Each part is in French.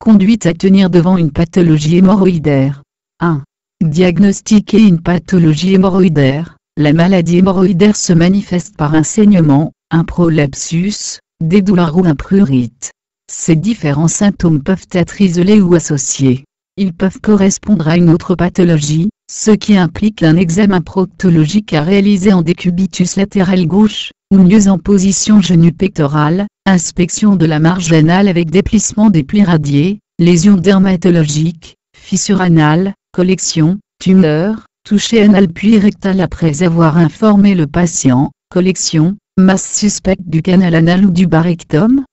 conduite à tenir devant une pathologie hémorroïdaire. 1. Diagnostiquer une pathologie hémorroïdaire. La maladie hémorroïdaire se manifeste par un saignement, un prolapsus, des douleurs ou un prurite. Ces différents symptômes peuvent être isolés ou associés. Ils peuvent correspondre à une autre pathologie, ce qui implique un examen proctologique à réaliser en décubitus latéral gauche, ou mieux en position genou pectoral, inspection de la marge anale avec déplissement des plis radiés, lésions dermatologiques, fissure anale, collection, tumeur, toucher anal puis rectal après avoir informé le patient, collection, masse suspecte du canal anal ou du bas rectum.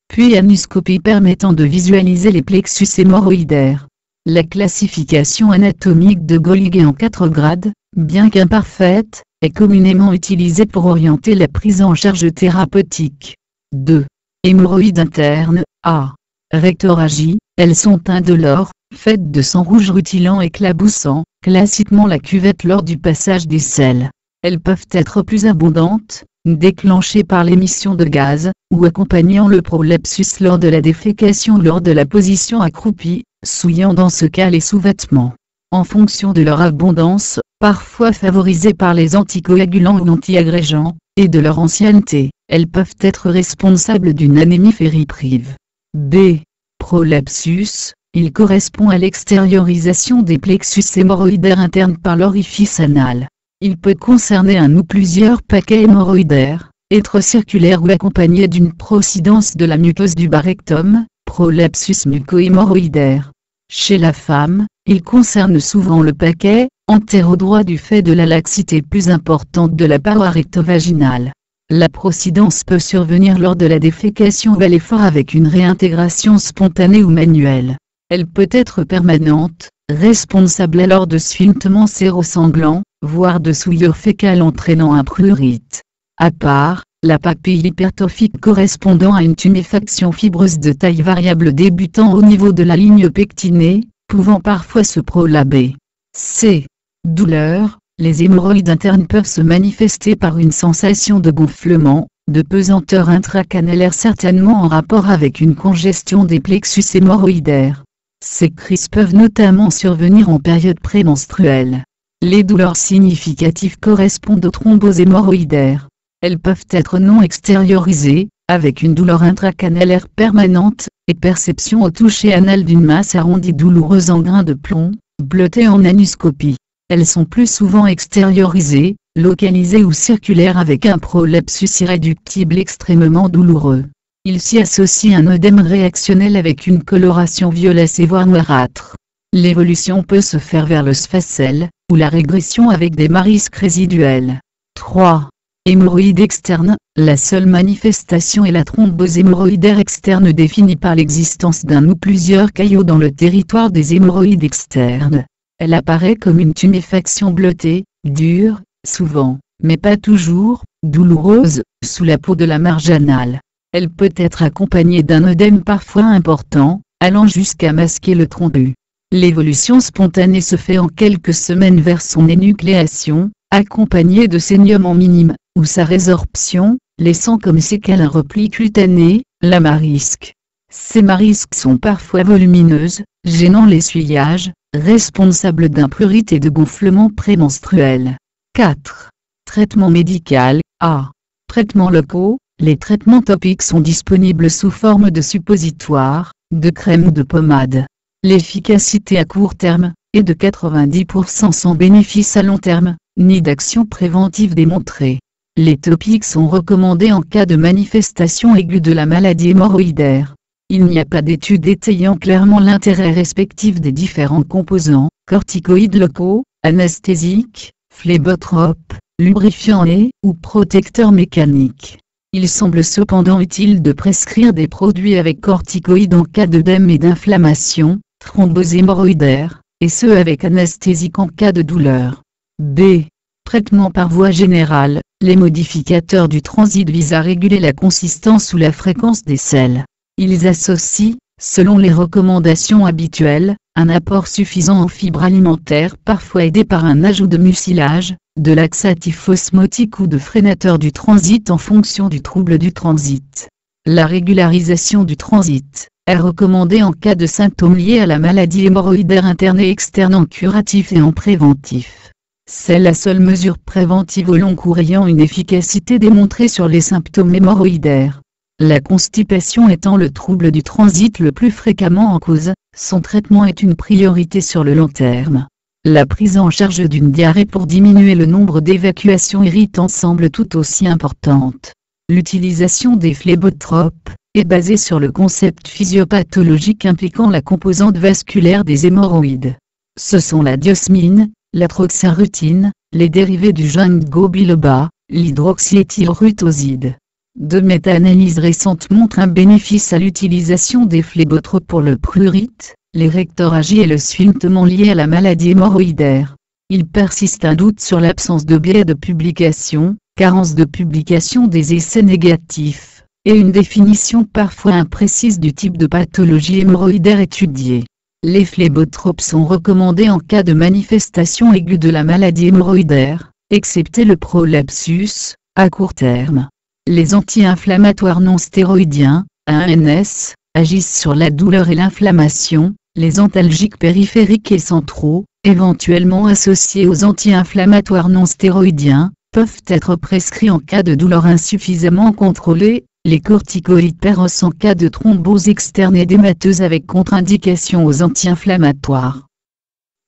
Puis anoscopie permettant de visualiser les plexus hémorroïdaires. La classification anatomique de Golgi en 4 grades, bien qu'imparfaite, est communément utilisée pour orienter la prise en charge thérapeutique. 2. Hémorroïdes internes. A. Rectorragie, elles sont indolores, faites de sang rouge rutilant éclaboussant, classiquement la cuvette lors du passage des selles. Elles peuvent être plus abondantes, déclenchées par l'émission de gaz, ou accompagnant le prolapsus lors de la défécation lors de la position accroupie, souillant dans ce cas les sous-vêtements. En fonction de leur abondance, parfois favorisées par les anticoagulants ou antiagrégants, et de leur ancienneté, elles peuvent être responsables d'une anémie fériprive. B. Prolapsus, il correspond à l'extériorisation des plexus hémorroïdaires internes par l'orifice anal. Il peut concerner un ou plusieurs paquets hémorroïdaires, être circulaire ou accompagné d'une procidence de la muqueuse du bas rectum, prolapsus muco-hémorroïdaire. Chez la femme, il concerne souvent le paquet antérodroit du fait de la laxité plus importante de la paroi recto-vaginale. La procidence peut survenir lors de la défécation ou à l'effort avec une réintégration spontanée ou manuelle. Elle peut être permanente, responsable alors de suintements sérosanglants, voire de souillures fécales entraînant un prurite. À part, la papille hypertrophique correspondant à une tuméfaction fibreuse de taille variable débutant au niveau de la ligne pectinée, pouvant parfois se prolaber. C. Douleur. Les hémorroïdes internes peuvent se manifester par une sensation de gonflement, de pesanteur intracanalaire certainement en rapport avec une congestion des plexus hémorroïdaires. Ces crises peuvent notamment survenir en période prémenstruelle. Les douleurs significatives correspondent aux thromboses hémorroïdaires. Elles peuvent être non extériorisées, avec une douleur intracanalaire permanente, et perception au toucher anal d'une masse arrondie douloureuse en grains de plomb, bleutée en anoscopie. Elles sont plus souvent extériorisées, localisées ou circulaires avec un prolapsus irréductible extrêmement douloureux. Il s'y associe un œdème réactionnel avec une coloration violacée voire noirâtre. L'évolution peut se faire vers le sphacelle, ou la régression avec des marisques résiduels. 3. Hémorroïdes externes. La seule manifestation est la thrombose hémorroïdaire externe définie par l'existence d'un ou plusieurs caillots dans le territoire des hémorroïdes externes. Elle apparaît comme une tuméfaction bleutée, dure, souvent, mais pas toujours, douloureuse, sous la peau de la marge anale. Elle peut être accompagnée d'un œdème parfois important, allant jusqu'à masquer le thrombus. L'évolution spontanée se fait en quelques semaines vers son énucléation, accompagnée de saignements minimes, ou sa résorption, laissant comme séquelle un repli cutané, la marisque. Ces marisques sont parfois volumineuses, gênant l'essuyage, responsables d'un prurite et de gonflement prémenstruel. 4. Traitement médical. A. Traitements locaux. Les traitements topiques sont disponibles sous forme de suppositoires, de crème ou de pommade. L'efficacité à court terme est de 90% sans bénéfice à long terme, ni d'action préventive démontrée. Les topiques sont recommandés en cas de manifestation aiguë de la maladie hémorroïdaire. Il n'y a pas d'études étayant clairement l'intérêt respectif des différents composants, corticoïdes locaux, anesthésiques, phlébotropes, lubrifiants ou protecteurs mécaniques. Il semble cependant utile de prescrire des produits avec corticoïdes en cas d'œdème et d'inflammation, thrombose hémorroïdaire, et ceux avec anesthésique en cas de douleur. B. Traitement par voie générale. Les modificateurs du transit visent à réguler la consistance ou la fréquence des selles. Ils associent, selon les recommandations habituelles, un apport suffisant en fibres alimentaires parfois aidé par un ajout de mucilage, de laxatif osmotique ou de freinateur du transit en fonction du trouble du transit. La régularisation du transit est recommandée en cas de symptômes liés à la maladie hémorroïdaire interne et externe en curatif et en préventif. C'est la seule mesure préventive au long cours ayant une efficacité démontrée sur les symptômes hémorroïdaires. La constipation étant le trouble du transit le plus fréquemment en cause, son traitement est une priorité sur le long terme. La prise en charge d'une diarrhée pour diminuer le nombre d'évacuations irritantes semble tout aussi importante. L'utilisation des phlébotropes est basée sur le concept physiopathologique impliquant la composante vasculaire des hémorroïdes. Ce sont la diosmine, la troxarutine, les dérivés du ginkgo biloba, l'hydroxyéthylrutoside. Deux méta-analyses récentes montrent un bénéfice à l'utilisation des phlébotropes pour le prurite, les rectorragies et le sphinctement liés à la maladie hémorroïdaire. Il persiste un doute sur l'absence de biais de publication, carence de publication des essais négatifs, et une définition parfois imprécise du type de pathologie hémorroïdaire étudiée. Les phlébotropes sont recommandés en cas de manifestation aiguë de la maladie hémorroïdaire, excepté le prolapsus, à court terme. Les anti-inflammatoires non stéroïdiens, ANS, agissent sur la douleur et l'inflammation, les antalgiques périphériques et centraux, éventuellement associés aux anti-inflammatoires non stéroïdiens, peuvent être prescrits en cas de douleur insuffisamment contrôlée, les corticoïdes péros en cas de thrombose externe édémateuse avec contre-indication aux anti-inflammatoires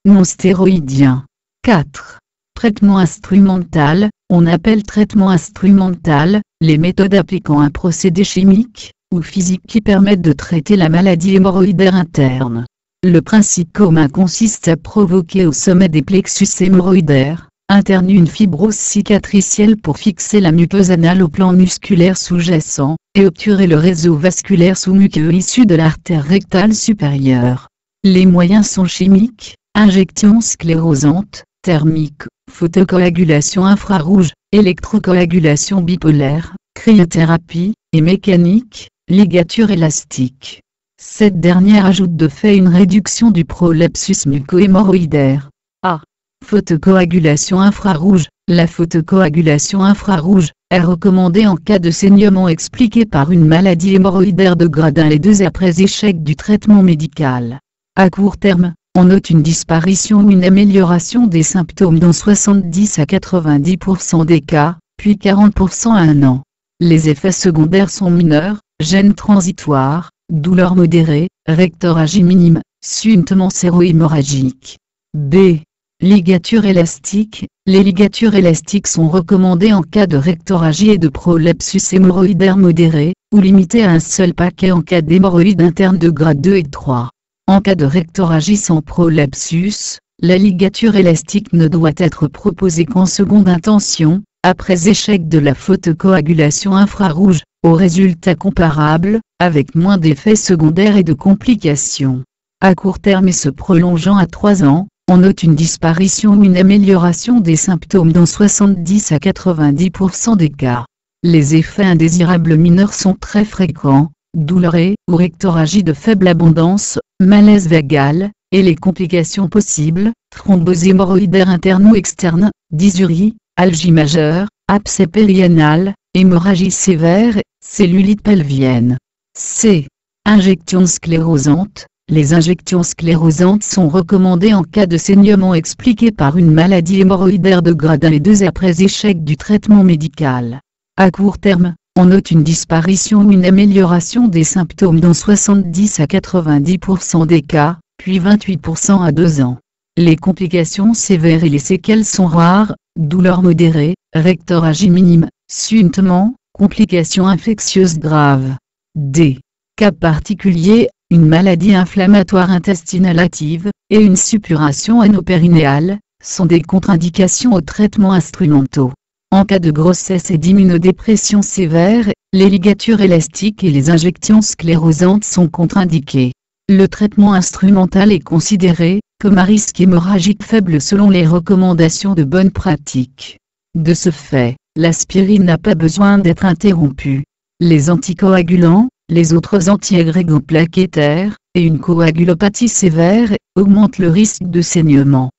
non stéroïdiens. 4. Traitement instrumental. On appelle traitement instrumental les méthodes appliquant un procédé chimique ou physique qui permettent de traiter la maladie hémorroïdaire interne. Le principe commun consiste à provoquer au sommet des plexus hémorroïdaires interne une fibrose cicatricielle pour fixer la muqueuse anale au plan musculaire sous-jacent, et obturer le réseau vasculaire sous-muqueux issu de l'artère rectale supérieure. Les moyens sont chimiques, injection sclérosante, thermique, photocoagulation infrarouge, électrocoagulation bipolaire, cryothérapie, et mécanique, ligature élastique. Cette dernière ajoute de fait une réduction du prolapsus muco-hémorroïdaire. A. Photocoagulation infrarouge. La photocoagulation infrarouge est recommandée en cas de saignement expliqué par une maladie hémorroïdaire de grade 1 et 2 après échec du traitement médical. À court terme, on note une disparition ou une amélioration des symptômes dans 70 à 90% des cas, puis 40% à un an. Les effets secondaires sont mineurs, gêne transitoire, douleur modérée, rectorragie minime, suintement séro-hémorragique. B. Ligature élastique. Les ligatures élastiques sont recommandées en cas de rectorragie et de prolapsus hémorroïdaire modéré, ou limité à un seul paquet en cas d'hémorroïde interne de grade 2 et 3. En cas de rectorragie sans prolapsus, la ligature élastique ne doit être proposée qu'en seconde intention, après échec de la photocoagulation infrarouge, aux résultats comparables, avec moins d'effets secondaires et de complications. À court terme et se prolongeant à 3 ans, on note une disparition ou une amélioration des symptômes dans 70 à 90% des cas. Les effets indésirables mineurs sont très fréquents, douleur ou rectorragie de faible abondance, malaise vagal, et les complications possibles, thrombose hémorroïdaire interne ou externe, dysurie, algie majeure, abcès périanal, hémorragie sévère, cellulite pelvienne. C. Injection sclérosante. Les injections sclérosantes sont recommandées en cas de saignement expliqué par une maladie hémorroïdaire de grade 1 et 2 après échec du traitement médical. À court terme, on note une disparition ou une amélioration des symptômes dans 70 à 90% des cas, puis 28% à 2 ans. Les complications sévères et les séquelles sont rares, douleur modérée, rectorragie minime, suintement, complications infectieuses graves. D. Cas particulier, une maladie inflammatoire intestinale active, et une suppuration anopérinéale, sont des contre-indications aux traitements instrumentaux. En cas de grossesse et d'immunodépression sévère, les ligatures élastiques et les injections sclérosantes sont contre-indiquées. Le traitement instrumental est considéré comme à risque hémorragique faible selon les recommandations de bonne pratique. De ce fait, l'aspirine n'a pas besoin d'être interrompue. Les anticoagulants, les autres antiagrégants plaquettaires, et une coagulopathie sévère, augmentent le risque de saignement.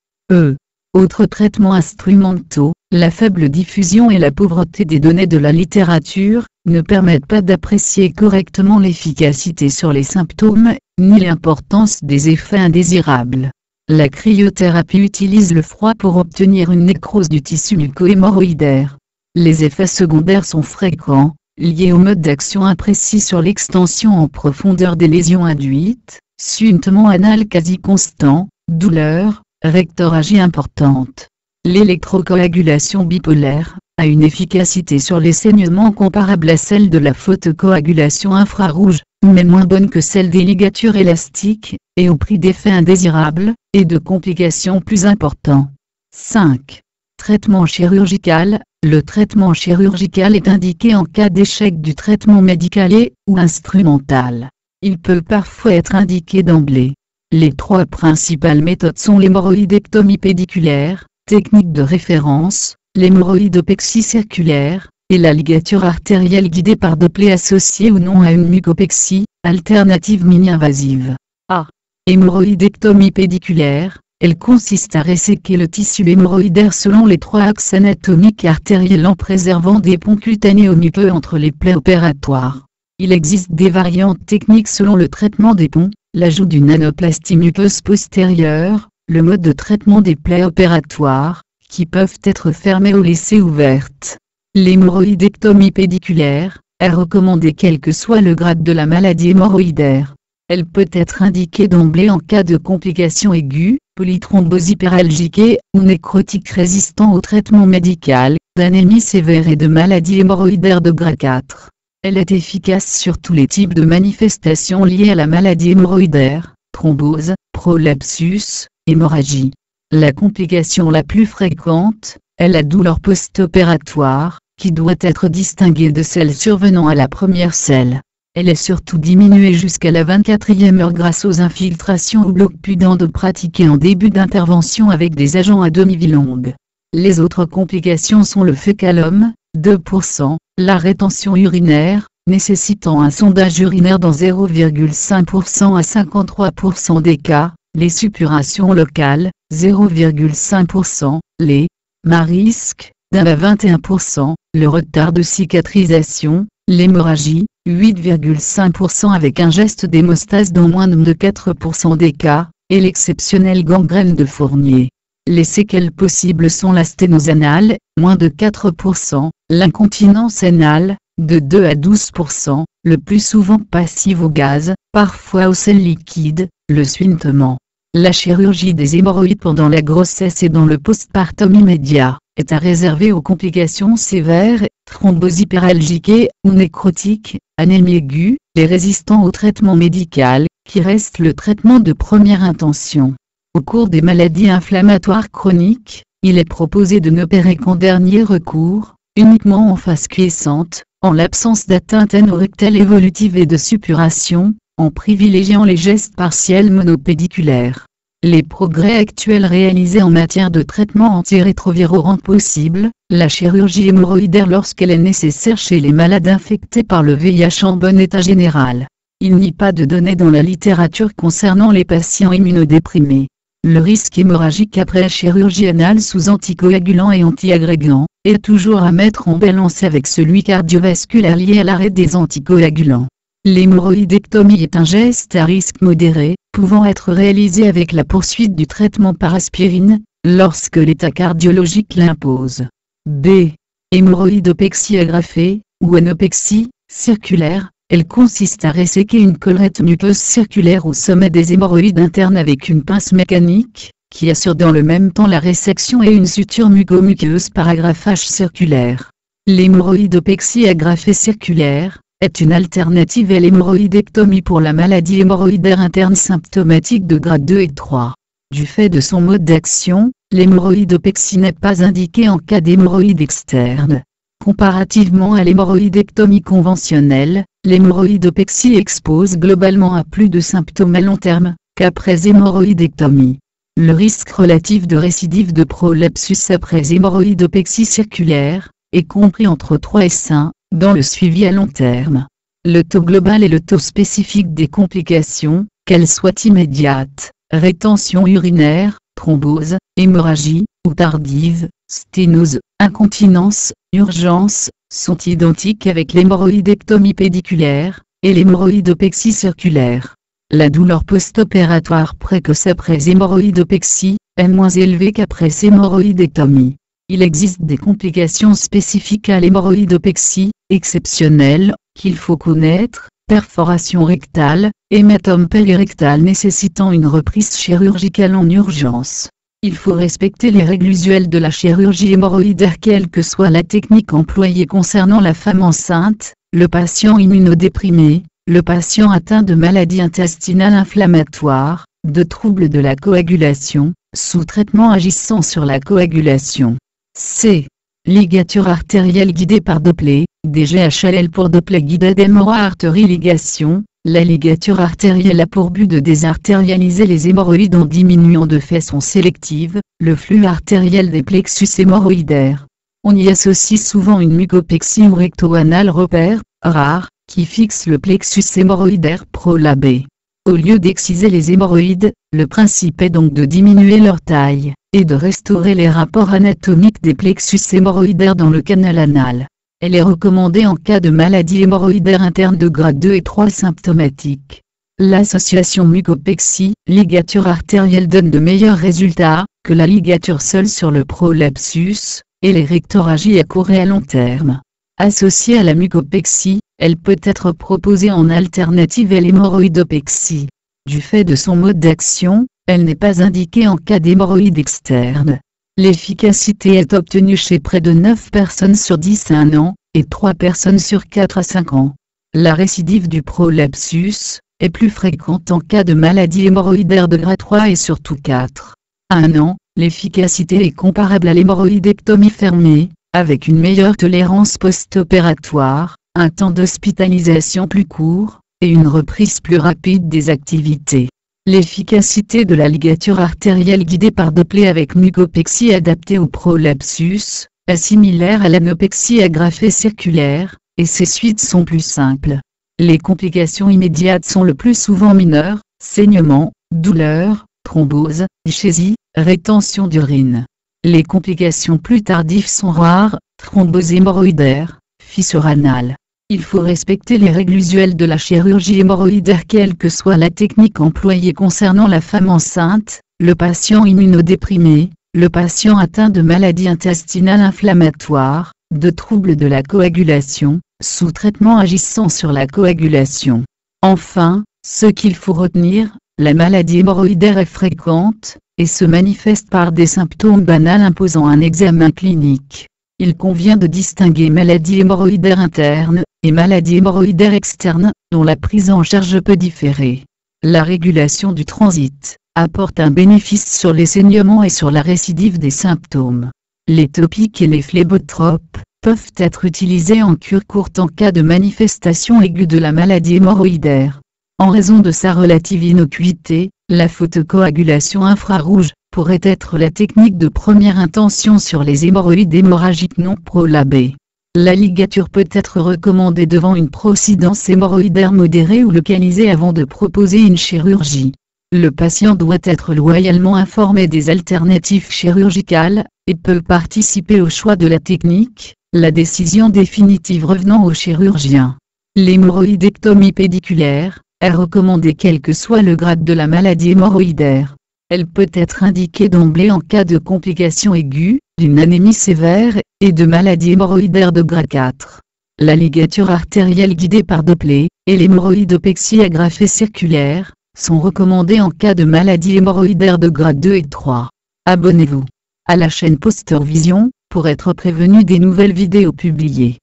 Autres traitements instrumentaux, la faible diffusion et la pauvreté des données de la littérature, ne permettent pas d'apprécier correctement l'efficacité sur les symptômes, ni l'importance des effets indésirables. La cryothérapie utilise le froid pour obtenir une nécrose du tissu muco-hémorroïdaire. Les effets secondaires sont fréquents, liés au mode d'action imprécis sur l'extension en profondeur des lésions induites, suintement anal quasi constant, douleur, rectorragie importante. L'électrocoagulation bipolaire a une efficacité sur les saignements comparable à celle de la photocoagulation infrarouge, mais moins bonne que celle des ligatures élastiques, et au prix d'effets indésirables, et de complications plus importants. 5. Traitement chirurgical. Le traitement chirurgical est indiqué en cas d'échec du traitement médical ou instrumental. Il peut parfois être indiqué d'emblée. Les 3 principales méthodes sont l'hémorroïdectomie pédiculaire, technique de référence, l'hémorroïdopexie circulaire, et la ligature artérielle guidée par Doppler associée ou non à une mucopexie, alternative mini-invasive. A. Hémorroïdectomie pédiculaire. Elle consiste à resséquer le tissu hémorroïdaire selon les 3 axes anatomiques artériels en préservant des ponts cutanés au muqueux entre les plaies opératoires. Il existe des variantes techniques selon le traitement des ponts, l'ajout d'une anoplastie muqueuse postérieure, le mode de traitement des plaies opératoires, qui peuvent être fermées ou laissées ouvertes. L'hémorroïdectomie pédiculaire est recommandée quel que soit le grade de la maladie hémorroïdaire. Elle peut être indiquée d'emblée en cas de complications aiguës, polythrombose hyperalgique ou nécrotique résistant au traitement médical, d'anémie sévère et de maladie hémorroïdaire de grade 4. Elle est efficace sur tous les types de manifestations liées à la maladie hémorroïdaire, thrombose, prolapsus, hémorragie. La complication la plus fréquente est la douleur post-opératoire, qui doit être distinguée de celle survenant à la première selle. Elle est surtout diminuée jusqu'à la 24e heure grâce aux infiltrations ou blocs pudentes pratiqués en début d'intervention avec des agents à demi-vie longue. Les autres complications sont le fécalome, 2%, la rétention urinaire, nécessitant un sondage urinaire dans 0,5% à 53% des cas, les suppurations locales, 0,5%, les marisques, d'1 à 21%, le retard de cicatrisation, l'hémorragie, 8,5% avec un geste d'hémostase dans moins de 4% des cas, et l'exceptionnelle gangrène de Fournier. Les séquelles possibles sont la sténose anale, moins de 4%, l'incontinence anale, de 2 à 12%, le plus souvent passive au gaz, parfois au sel liquide, le suintement. La chirurgie des hémorroïdes pendant la grossesse et dans le postpartum immédiat est à réserver aux complications sévères, thrombose hyperalgique ou nécrotique, anémie aiguë, les résistants au traitement médical, qui reste le traitement de première intention. Au cours des maladies inflammatoires chroniques, il est proposé de n'opérer qu'en dernier recours, uniquement en phase quiescente, en l'absence d'atteinte anorectale évolutive et de suppuration, en privilégiant les gestes partiels monopédiculaires. Les progrès actuels réalisés en matière de traitement antirétroviraux rendent possible la chirurgie hémorroïdaire lorsqu'elle est nécessaire chez les malades infectés par le VIH en bon état général. Il n'y a pas de données dans la littérature concernant les patients immunodéprimés. Le risque hémorragique après chirurgie anale sous anticoagulants et antiagrégants est toujours à mettre en balance avec celui cardiovasculaire lié à l'arrêt des anticoagulants. L'hémorroïdectomie est un geste à risque modéré, pouvant être réalisé avec la poursuite du traitement par aspirine, lorsque l'état cardiologique l'impose. B. Hémorroïdopexie agrafée, ou anopexie, circulaire. Elle consiste à resséquer une collerette muqueuse circulaire au sommet des hémorroïdes internes avec une pince mécanique, qui assure dans le même temps la résection et une suture mucomuqueuse par agrafage circulaire. L'hémorroïdopexie agrafée circulaire est une alternative à l'hémorroïdectomie pour la maladie hémorroïdaire interne symptomatique de grade 2 et 3. Du fait de son mode d'action, l'hémorroïdopexie n'est pas indiquée en cas d'hémorroïde externe. Comparativement à l'hémorroïdectomie conventionnelle, l'hémorroïdopexie expose globalement à plus de symptômes à long terme qu'après hémorroïdectomie. Le risque relatif de récidive de prolapsus après hémorroïdopexie circulaire est compris entre 3 et 5 dans le suivi à long terme. Le taux global et le taux spécifique des complications, qu'elles soient immédiates, rétention urinaire, thrombose, hémorragie, ou tardive, sténose, incontinence, urgence, sont identiques avec l'hémorroïdectomie pédiculaire et l'hémorroïdopexie circulaire. La douleur post-opératoire précoce après hémorroïdopexie est moins élevée qu'après hémorroïdectomie. Il existe des complications spécifiques à l'hémorroïdopexie, exceptionnelles, qu'il faut connaître: perforation rectale, hématome périrectal nécessitant une reprise chirurgicale en urgence. Il faut respecter les règles usuelles de la chirurgie hémorroïdaire quelle que soit la technique employée concernant la femme enceinte, le patient immunodéprimé, le patient atteint de maladies intestinales inflammatoires, de troubles de la coagulation, sous traitement agissant sur la coagulation. C. Ligature artérielle guidée par Doppler, DGHLL pour Doppler guided hemorrhoartery ligation. La ligature artérielle a pour but de désartérialiser les hémorroïdes en diminuant de façon sélective le flux artériel des plexus hémorroïdaires. On y associe souvent une mucopexie ou recto-anal repère, rare, qui fixe le plexus hémorroïdaire prolabé. Au lieu d'exciser les hémorroïdes, le principe est donc de diminuer leur taille, et de restaurer les rapports anatomiques des plexus hémorroïdaires dans le canal anal. Elle est recommandée en cas de maladie hémorroïdaire interne de grade 2 et 3 symptomatique. L'association mucopexie-ligature artérielle donne de meilleurs résultats que la ligature seule sur le prolapsus, et les rectorragies à court et à long terme. Associée à la mucopexie, elle peut être proposée en alternative à l'hémorroïdopexie. Du fait de son mode d'action, elle n'est pas indiquée en cas d'hémorroïde externe. L'efficacité est obtenue chez près de 9 personnes sur 10 à 1 an, et 3 personnes sur 4 à 5 ans. La récidive du prolapsus est plus fréquente en cas de maladie hémorroïdaire de grade 3 et surtout 4. À 1 an, l'efficacité est comparable à l'hémorroïdectomie fermée, avec une meilleure tolérance post-opératoire, un temps d'hospitalisation plus court, et une reprise plus rapide des activités. L'efficacité de la ligature artérielle guidée par Doppler avec mucopexie adaptée au prolapsus est similaire à l'anopexie agrafée circulaire, et ses suites sont plus simples. Les complications immédiates sont le plus souvent mineures: saignement, douleur, thrombose, dyschésie, rétention d'urine. Les complications plus tardives sont rares: thrombose hémorroïdaire, fissure anale. Il faut respecter les règles usuelles de la chirurgie hémorroïdaire quelle que soit la technique employée concernant la femme enceinte, le patient immunodéprimé, le patient atteint de maladies intestinales inflammatoires, de troubles de la coagulation, sous traitement agissant sur la coagulation. Enfin, ce qu'il faut retenir: la maladie hémorroïdaire est fréquente, et se manifeste par des symptômes banals imposant un examen clinique. Il convient de distinguer maladie hémorroïdaire interne et maladie hémorroïdaire externe, dont la prise en charge peut différer. La régulation du transit apporte un bénéfice sur les saignements et sur la récidive des symptômes. Les topiques et les phlébotropes peuvent être utilisés en cure courte en cas de manifestation aiguë de la maladie hémorroïdaire. En raison de sa relative innocuité, la photocoagulation infrarouge pourrait être la technique de première intention sur les hémorroïdes hémorragiques non prolabés. La ligature peut être recommandée devant une procidence hémorroïdaire modérée ou localisée avant de proposer une chirurgie. Le patient doit être loyalement informé des alternatives chirurgicales, et peut participer au choix de la technique, la décision définitive revenant au chirurgien. L'hémorroïdectomie pédiculaire est recommandée quel que soit le grade de la maladie hémorroïdaire. Elle peut être indiquée d'emblée en cas de complications aiguës, d'une anémie sévère, et de maladie hémorroïdaire de grade 4. La ligature artérielle guidée par Doppler, et l'hémorroïdopexie agrafée circulaire, sont recommandées en cas de maladie hémorroïdaire de grade 2 et 3. Abonnez-vous à la chaîne Poster Vision, pour être prévenu des nouvelles vidéos publiées.